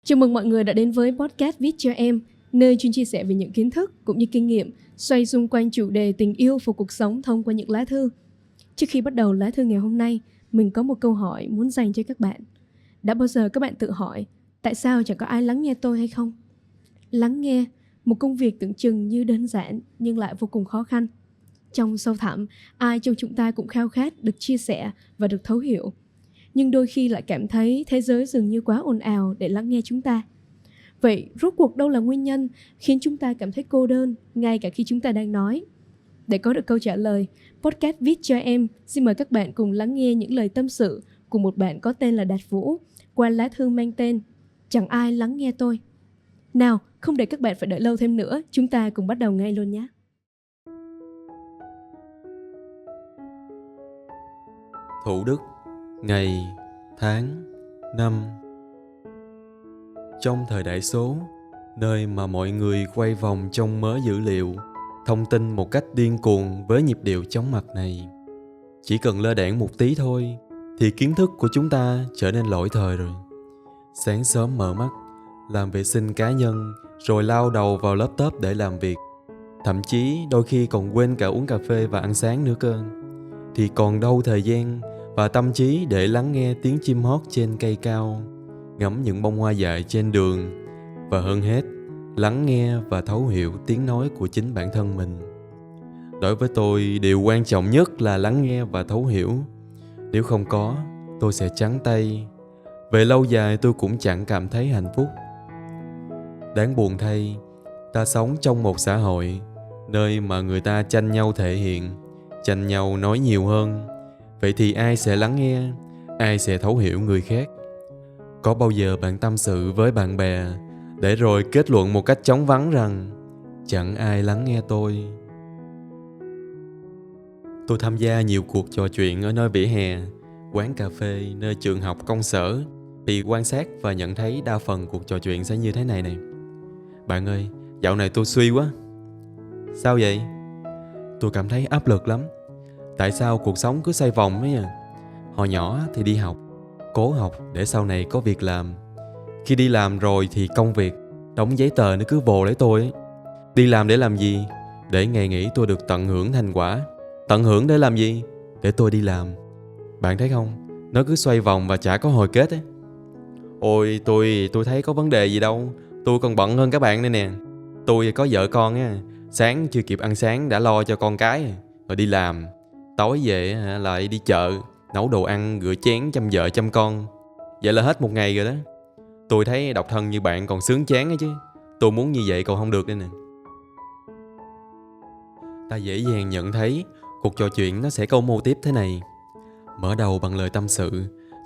Chào mừng mọi người đã đến với podcast Viết cho em, nơi chuyên chia sẻ về những kiến thức cũng như kinh nghiệm xoay xung quanh chủ đề tình yêu và cuộc sống thông qua những lá thư. Trước khi bắt đầu lá thư ngày hôm nay, mình có một câu hỏi muốn dành cho các bạn. Đã bao giờ các bạn tự hỏi tại sao chẳng có ai lắng nghe tôi hay không? Lắng nghe, một công việc tưởng chừng như đơn giản nhưng lại vô cùng khó khăn. Trong sâu thẳm, ai trong chúng ta cũng khao khát được chia sẻ và được thấu hiểu. Nhưng đôi khi lại cảm thấy thế giới dường như quá ồn ào để lắng nghe chúng ta. Vậy rốt cuộc đâu là nguyên nhân khiến chúng ta cảm thấy cô đơn ngay cả khi chúng ta đang nói? Để có được câu trả lời, podcast Viết cho em xin mời các bạn cùng lắng nghe những lời tâm sự của một bạn có tên là Đạt Vũ qua lá thư mang tên Chẳng ai lắng nghe tôi. Nào, không để các bạn phải đợi lâu thêm nữa, chúng ta cùng bắt đầu ngay luôn nhé. Thủ Đức, ngày, tháng, năm. Trong thời đại số, nơi mà mọi người quay vòng trong mớ dữ liệu, thông tin một cách điên cuồng với nhịp điệu chóng mặt này, chỉ cần lơ đãng một tí thôi thì kiến thức của chúng ta trở nên lỗi thời rồi. Sáng sớm mở mắt, làm vệ sinh cá nhân, rồi lao đầu vào laptop để làm việc. Thậm chí đôi khi còn quên cả uống cà phê và ăn sáng nữa cơ. Thì còn đâu thời gian và tâm trí để lắng nghe tiếng chim hót trên cây cao, ngắm những bông hoa dại trên đường, và hơn hết, lắng nghe và thấu hiểu tiếng nói của chính bản thân mình. Đối với tôi, điều quan trọng nhất là lắng nghe và thấu hiểu. Nếu không có, tôi sẽ trắng tay. Về lâu dài tôi cũng chẳng cảm thấy hạnh phúc. Đáng buồn thay, ta sống trong một xã hội nơi mà người ta tranh nhau thể hiện, tranh nhau nói nhiều hơn. Vậy thì ai sẽ lắng nghe, ai sẽ thấu hiểu người khác? Có bao giờ bạn tâm sự với bạn bè để rồi kết luận một cách chóng vánh rằng chẳng ai lắng nghe tôi? Tôi tham gia nhiều cuộc trò chuyện ở nơi vỉa hè, quán cà phê, nơi trường học, công sở, thì quan sát và nhận thấy đa phần cuộc trò chuyện sẽ như thế này này. Bạn ơi, dạo này tôi suy quá. Sao vậy? Tôi cảm thấy áp lực lắm. Tại sao cuộc sống cứ xoay vòng ấy à? Hồi nhỏ thì đi học, cố học để sau này có việc làm. Khi đi làm rồi thì công việc, đóng giấy tờ nó cứ vồ lấy tôi ấy. Đi làm để làm gì? Để ngày nghỉ tôi được tận hưởng thành quả. Tận hưởng để làm gì? Để tôi đi làm. Bạn thấy không? Nó cứ xoay vòng và chả có hồi kết ấy. Ôi, tôi thấy có vấn đề gì đâu. Tôi còn bận hơn các bạn đây nè. Tôi có vợ con á, sáng chưa kịp ăn sáng đã lo cho con cái, rồi đi làm. Tối về lại đi chợ, nấu đồ ăn, rửa chén, chăm vợ chăm con. Vậy là hết một ngày rồi đó. Tôi thấy độc thân như bạn còn sướng chán ấy chứ. Tôi muốn như vậy còn không được đây nè. Ta dễ dàng nhận thấy cuộc trò chuyện nó sẽ có mô típ thế này. Mở đầu bằng lời tâm sự,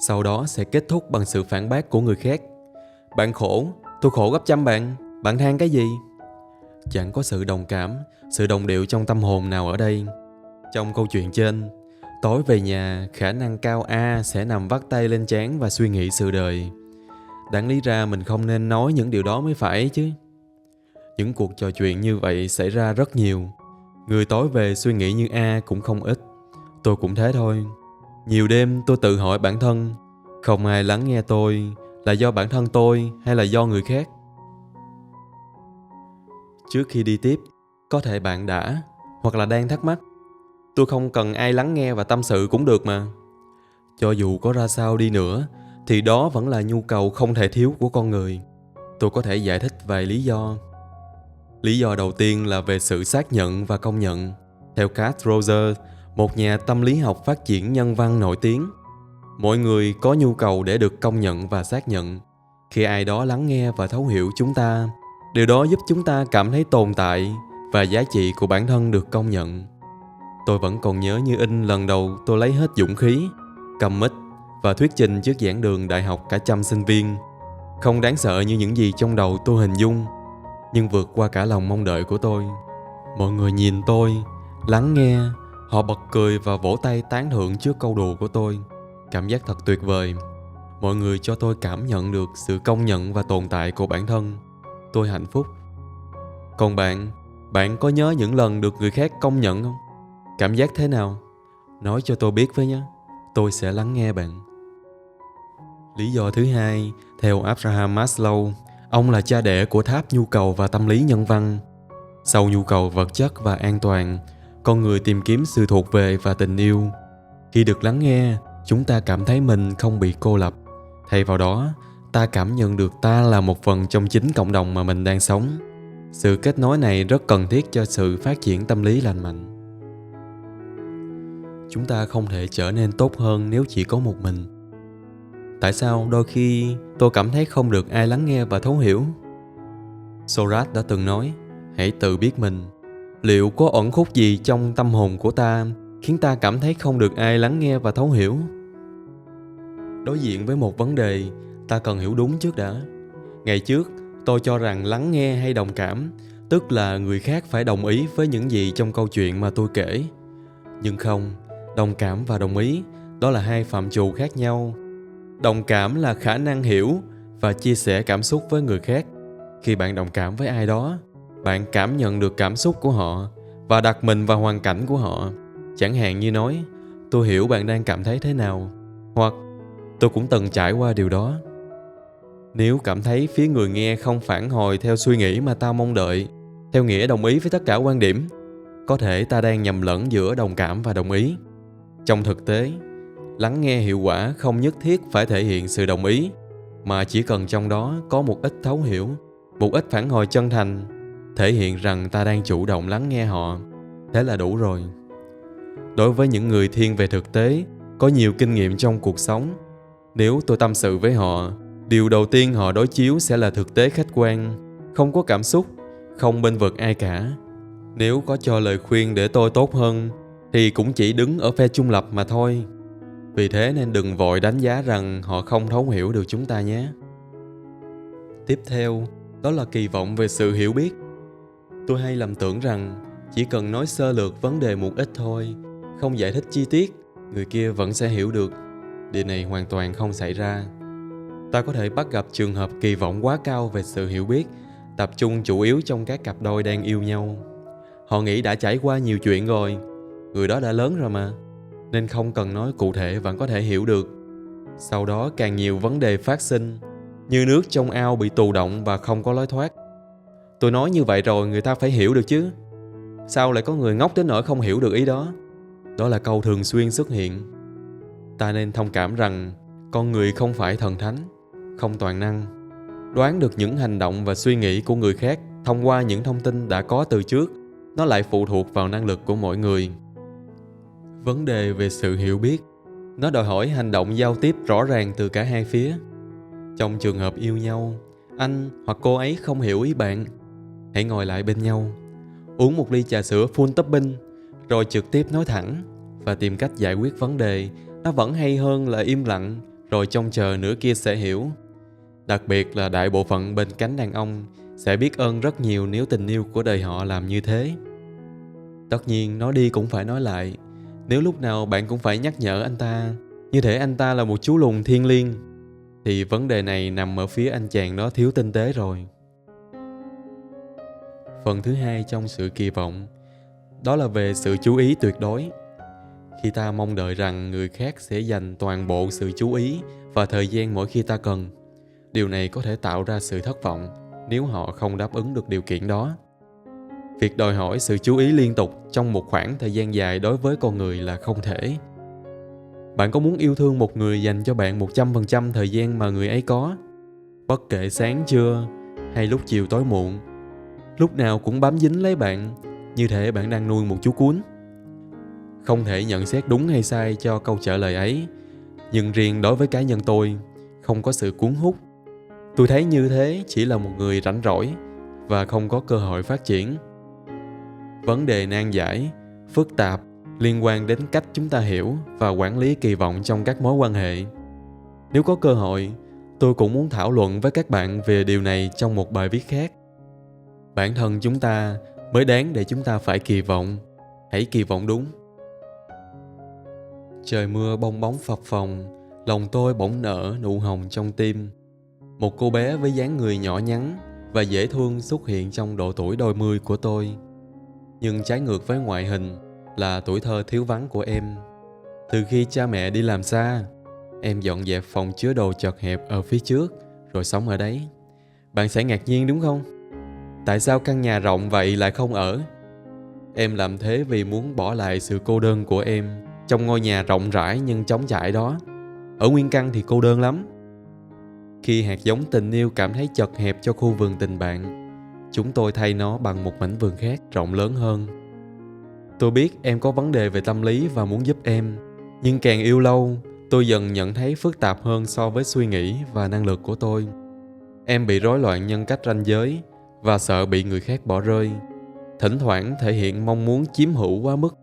sau đó sẽ kết thúc bằng sự phản bác của người khác. Bạn khổ, tôi khổ gấp trăm bạn. Bạn than cái gì? Chẳng có sự đồng cảm, sự đồng điệu trong tâm hồn nào ở đây. Trong câu chuyện trên, tối về nhà, khả năng cao A sẽ nằm vắt tay lên trán và suy nghĩ sự đời. Đáng lý ra mình không nên nói những điều đó mới phải chứ. Những cuộc trò chuyện như vậy xảy ra rất nhiều. Người tối về suy nghĩ như A cũng không ít. Tôi cũng thế thôi. Nhiều đêm tôi tự hỏi bản thân, không ai lắng nghe tôi, là do bản thân tôi hay là do người khác? Trước khi đi tiếp, có thể bạn đã hoặc là đang thắc mắc, tôi không cần ai lắng nghe và tâm sự cũng được mà. Cho dù có ra sao đi nữa, thì đó vẫn là nhu cầu không thể thiếu của con người. Tôi có thể giải thích vài lý do. Lý do đầu tiên là về sự xác nhận và công nhận. Theo Carl Rogers, một nhà tâm lý học phát triển nhân văn nổi tiếng, mọi người có nhu cầu để được công nhận và xác nhận. Khi ai đó lắng nghe và thấu hiểu chúng ta, điều đó giúp chúng ta cảm thấy tồn tại và giá trị của bản thân được công nhận. Tôi vẫn còn nhớ như in lần đầu tôi lấy hết dũng khí, cầm mic và thuyết trình trước giảng đường đại học cả trăm sinh viên. Không đáng sợ như những gì trong đầu tôi hình dung, nhưng vượt qua cả lòng mong đợi của tôi. Mọi người nhìn tôi, lắng nghe, họ bật cười và vỗ tay tán thưởng trước câu đùa của tôi. Cảm giác thật tuyệt vời. Mọi người cho tôi cảm nhận được sự công nhận và tồn tại của bản thân. Tôi hạnh phúc. Còn bạn có nhớ những lần được người khác công nhận không? Cảm giác thế nào? Nói cho tôi biết với nhé. Tôi sẽ lắng nghe bạn. Lý do thứ hai, Theo Abraham Maslow, ông là cha đẻ của tháp nhu cầu và tâm lý nhân văn. Sau nhu cầu vật chất và an toàn, con người tìm kiếm sự thuộc về và tình yêu. Khi được lắng nghe, chúng ta cảm thấy mình không bị cô lập. Thay vào đó, ta cảm nhận được ta là một phần trong chính cộng đồng mà mình đang sống. Sự kết nối này rất cần thiết cho sự phát triển tâm lý lành mạnh. Chúng ta không thể trở nên tốt hơn nếu chỉ có một mình. Tại sao đôi khi tôi cảm thấy không được ai lắng nghe và thấu hiểu? Socrates đã từng nói, hãy tự biết mình. Liệu có ẩn khúc gì trong tâm hồn của ta khiến ta cảm thấy không được ai lắng nghe và thấu hiểu? Đối diện với một vấn đề, ta cần hiểu đúng trước đã. Ngày trước, tôi cho rằng lắng nghe hay đồng cảm, tức là người khác phải đồng ý với những gì trong câu chuyện mà tôi kể. Nhưng không, đồng cảm và đồng ý, đó là hai phạm trù khác nhau. Đồng cảm là khả năng hiểu và chia sẻ cảm xúc với người khác. Khi bạn đồng cảm với ai đó, bạn cảm nhận được cảm xúc của họ và đặt mình vào hoàn cảnh của họ. Chẳng hạn như nói, tôi hiểu bạn đang cảm thấy thế nào, hoặc tôi cũng từng trải qua điều đó. Nếu cảm thấy phía người nghe không phản hồi theo suy nghĩ mà ta mong đợi, theo nghĩa đồng ý với tất cả quan điểm, có thể ta đang nhầm lẫn giữa đồng cảm và đồng ý. Trong thực tế, lắng nghe hiệu quả không nhất thiết phải thể hiện sự đồng ý, mà chỉ cần trong đó có một ít thấu hiểu, một ít phản hồi chân thành, thể hiện rằng ta đang chủ động lắng nghe họ. Thế là đủ rồi. Đối với những người thiên về thực tế, có nhiều kinh nghiệm trong cuộc sống, nếu tôi tâm sự với họ, điều đầu tiên họ đối chiếu sẽ là thực tế khách quan, không có cảm xúc, không bênh vực ai cả. Nếu có cho lời khuyên để tôi tốt hơn, thì cũng chỉ đứng ở phe trung lập mà thôi. Vì thế nên đừng vội đánh giá rằng họ không thấu hiểu được chúng ta nhé. Tiếp theo, đó là kỳ vọng về sự hiểu biết. Tôi hay lầm tưởng rằng chỉ cần nói sơ lược vấn đề một ít thôi, không giải thích chi tiết, người kia vẫn sẽ hiểu được. Điều này hoàn toàn không xảy ra. Ta có thể bắt gặp trường hợp kỳ vọng quá cao về sự hiểu biết, tập trung chủ yếu trong các cặp đôi đang yêu nhau. Họ nghĩ đã trải qua nhiều chuyện rồi, người đó đã lớn rồi mà, nên không cần nói cụ thể vẫn có thể hiểu được. Sau đó càng nhiều vấn đề phát sinh, như nước trong ao bị tù động và không có lối thoát. Tôi nói như vậy rồi, người ta phải hiểu được chứ. Sao lại có người ngốc đến nỗi không hiểu được ý đó? Đó là câu thường xuyên xuất hiện. Ta nên thông cảm rằng con người không phải thần thánh, không toàn năng. Đoán được những hành động và suy nghĩ của người khác thông qua những thông tin đã có từ trước, nó lại phụ thuộc vào năng lực của mỗi người. Vấn đề về sự hiểu biết, nó đòi hỏi hành động giao tiếp rõ ràng từ cả hai phía. Trong trường hợp yêu nhau, anh hoặc cô ấy không hiểu ý bạn, hãy ngồi lại bên nhau, uống một ly trà sữa full topping, rồi trực tiếp nói thẳng và tìm cách giải quyết vấn đề. Nó vẫn hay hơn là im lặng rồi trông chờ nửa kia sẽ hiểu. Đặc biệt là đại bộ phận bên cánh đàn ông sẽ biết ơn rất nhiều nếu tình yêu của đời họ làm như thế. Tất nhiên nói đi cũng phải nói lại. Nếu lúc nào bạn cũng phải nhắc nhở anh ta, như thể anh ta là một chú lùn thiêng liêng, thì vấn đề này nằm ở phía anh chàng đó thiếu tinh tế rồi. Phần thứ hai trong sự kỳ vọng, đó là về sự chú ý tuyệt đối. Khi ta mong đợi rằng người khác sẽ dành toàn bộ sự chú ý và thời gian mỗi khi ta cần, điều này có thể tạo ra sự thất vọng nếu họ không đáp ứng được điều kiện đó. Việc đòi hỏi sự chú ý liên tục trong một khoảng thời gian dài đối với con người là không thể. Bạn có muốn yêu thương một người dành cho bạn 100% thời gian mà người ấy có? Bất kể sáng trưa hay lúc chiều tối muộn, lúc nào cũng bám dính lấy bạn, như thể bạn đang nuôi một chú cún. Không thể nhận xét đúng hay sai cho câu trả lời ấy, nhưng riêng đối với cá nhân tôi, không có sự cuốn hút. Tôi thấy như thế chỉ là một người rảnh rỗi và không có cơ hội phát triển. Vấn đề nan giải, phức tạp liên quan đến cách chúng ta hiểu và quản lý kỳ vọng trong các mối quan hệ. Nếu có cơ hội, tôi cũng muốn thảo luận với các bạn về điều này trong một bài viết khác. Bản thân chúng ta mới đáng để chúng ta phải kỳ vọng. Hãy kỳ vọng đúng. Trời mưa bong bóng phập phồng, lòng tôi bỗng nở nụ hồng trong tim. Một cô bé với dáng người nhỏ nhắn và dễ thương xuất hiện trong độ tuổi đôi mươi của tôi. Nhưng trái ngược với ngoại hình là tuổi thơ thiếu vắng của em. Từ khi cha mẹ đi làm xa, em dọn dẹp phòng chứa đồ chật hẹp ở phía trước, rồi sống ở đấy. Bạn sẽ ngạc nhiên đúng không? Tại sao căn nhà rộng vậy lại không ở? Em làm thế vì muốn bỏ lại sự cô đơn của em trong ngôi nhà rộng rãi nhưng trống trải đó. Ở nguyên căn thì cô đơn lắm. Khi hạt giống tình yêu cảm thấy chật hẹp cho khu vườn tình bạn, chúng tôi thay nó bằng một mảnh vườn khác rộng lớn hơn. Tôi biết em có vấn đề về tâm lý và muốn giúp em, nhưng càng yêu lâu, tôi dần nhận thấy phức tạp hơn so với suy nghĩ và năng lực của tôi. Em bị rối loạn nhân cách ranh giới và sợ bị người khác bỏ rơi, thỉnh thoảng thể hiện mong muốn chiếm hữu quá mức.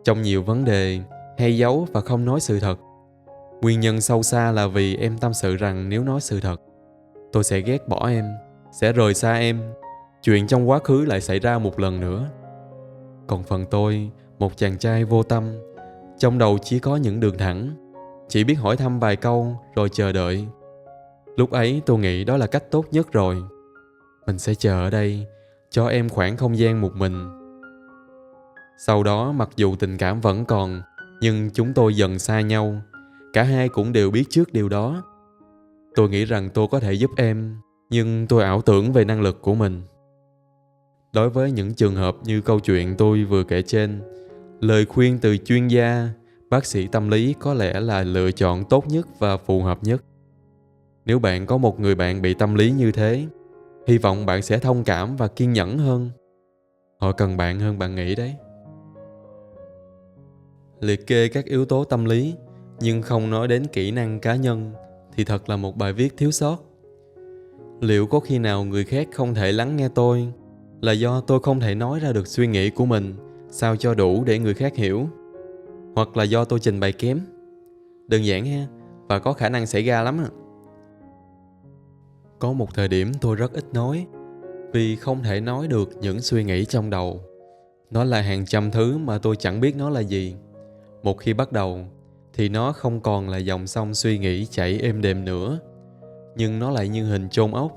Trong nhiều vấn đề, hay giấu và không nói sự thật. Nguyên nhân sâu xa là vì em tâm sự rằng nếu nói sự thật, tôi sẽ ghét bỏ em, sẽ rời xa em. Chuyện trong quá khứ lại xảy ra một lần nữa. Còn phần tôi, một chàng trai vô tâm, trong đầu chỉ có những đường thẳng, chỉ biết hỏi thăm vài câu rồi chờ đợi. Lúc ấy tôi nghĩ đó là cách tốt nhất rồi. Mình sẽ chờ ở đây, cho em khoảng không gian một mình. Sau đó mặc dù tình cảm vẫn còn, nhưng chúng tôi dần xa nhau. Cả hai cũng đều biết trước điều đó. Tôi nghĩ rằng tôi có thể giúp em, nhưng tôi ảo tưởng về năng lực của mình. Đối với những trường hợp như câu chuyện tôi vừa kể trên, lời khuyên từ chuyên gia, bác sĩ tâm lý có lẽ là lựa chọn tốt nhất và phù hợp nhất. Nếu bạn có một người bạn bị tâm lý như thế, hy vọng bạn sẽ thông cảm và kiên nhẫn hơn. Họ cần bạn hơn bạn nghĩ đấy. Liệt kê các yếu tố tâm lý nhưng không nói đến kỹ năng cá nhân thì thật là một bài viết thiếu sót. Liệu có khi nào người khác không thể lắng nghe tôi là do tôi không thể nói ra được suy nghĩ của mình sao cho đủ để người khác hiểu? Hoặc là do tôi trình bày kém? Đơn giản ha, và có khả năng xảy ra lắm. Có một thời điểm tôi rất ít nói vì không thể nói được những suy nghĩ trong đầu. Nó là hàng trăm thứ mà tôi chẳng biết nó là gì. Một khi bắt đầu thì nó không còn là dòng sông suy nghĩ chảy êm đềm nữa, nhưng nó lại như hình chôn ốc,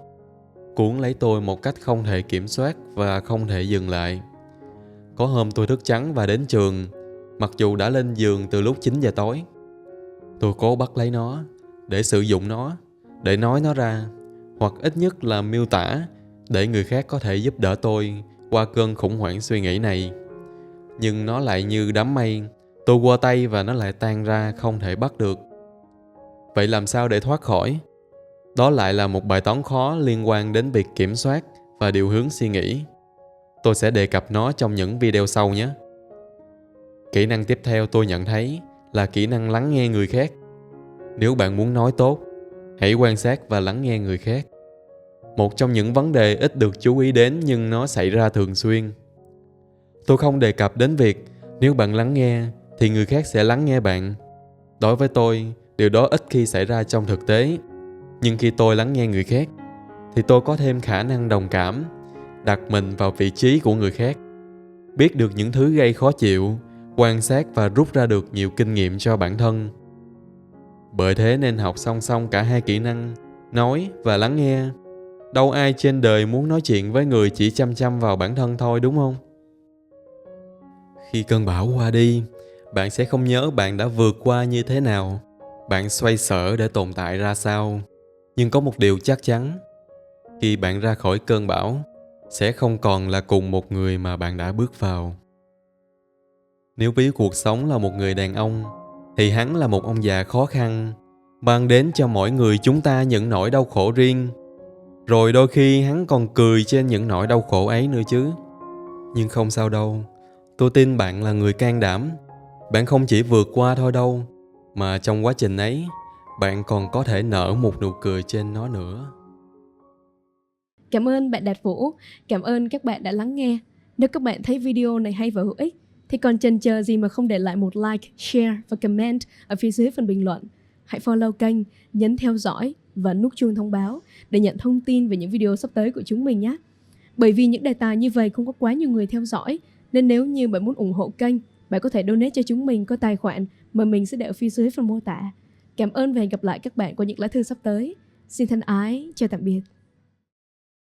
cuốn lấy tôi một cách không thể kiểm soát và không thể dừng lại. Có hôm tôi thức trắng và đến trường, mặc dù đã lên giường từ lúc 9 giờ tối. Tôi cố bắt lấy nó, để sử dụng nó, để nói nó ra, hoặc ít nhất là miêu tả, để người khác có thể giúp đỡ tôi qua cơn khủng hoảng suy nghĩ này. Nhưng nó lại như đám mây, tôi quơ tay và nó lại tan ra không thể bắt được. Vậy làm sao để thoát khỏi? Đó lại là một bài toán khó liên quan đến việc kiểm soát và điều hướng suy nghĩ. Tôi sẽ đề cập nó trong những video sau nhé. Kỹ năng tiếp theo tôi nhận thấy là kỹ năng lắng nghe người khác. Nếu bạn muốn nói tốt, hãy quan sát và lắng nghe người khác. Một trong những vấn đề ít được chú ý đến nhưng nó xảy ra thường xuyên. Tôi không đề cập đến việc nếu bạn lắng nghe thì người khác sẽ lắng nghe bạn. Đối với tôi, điều đó ít khi xảy ra trong thực tế. Nhưng khi tôi lắng nghe người khác, thì tôi có thêm khả năng đồng cảm, đặt mình vào vị trí của người khác, biết được những thứ gây khó chịu, quan sát và rút ra được nhiều kinh nghiệm cho bản thân. Bởi thế nên học song song cả hai kỹ năng, nói và lắng nghe. Đâu ai trên đời muốn nói chuyện với người chỉ chăm chăm vào bản thân thôi, đúng không? Khi cơn bão qua đi, bạn sẽ không nhớ bạn đã vượt qua như thế nào, bạn xoay sở để tồn tại ra sao. Nhưng có một điều chắc chắn, khi bạn ra khỏi cơn bão, sẽ không còn là cùng một người mà bạn đã bước vào. Nếu ví cuộc sống là một người đàn ông, thì hắn là một ông già khó khăn, mang đến cho mỗi người chúng ta những nỗi đau khổ riêng. Rồi đôi khi hắn còn cười trên những nỗi đau khổ ấy nữa chứ. Nhưng không sao đâu, tôi tin bạn là người can đảm. Bạn không chỉ vượt qua thôi đâu, mà trong quá trình ấy, bạn còn có thể nở một nụ cười trên nó nữa. Cảm ơn bạn Đạt Vũ, cảm ơn các bạn đã lắng nghe. Nếu các bạn thấy video này hay và hữu ích, thì còn chần chờ gì mà không để lại một like, share và comment ở phía dưới phần bình luận. Hãy follow kênh, nhấn theo dõi và nút chuông thông báo để nhận thông tin về những video sắp tới của chúng mình nhé. Bởi vì những đề tài như vậy không có quá nhiều người theo dõi, nên nếu như bạn muốn ủng hộ kênh, bạn có thể donate cho chúng mình qua tài khoản mà mình sẽ để ở phía dưới phần mô tả. Cảm ơn và hẹn gặp lại các bạn qua những lá thư sắp tới. Xin thân ái, chào tạm biệt.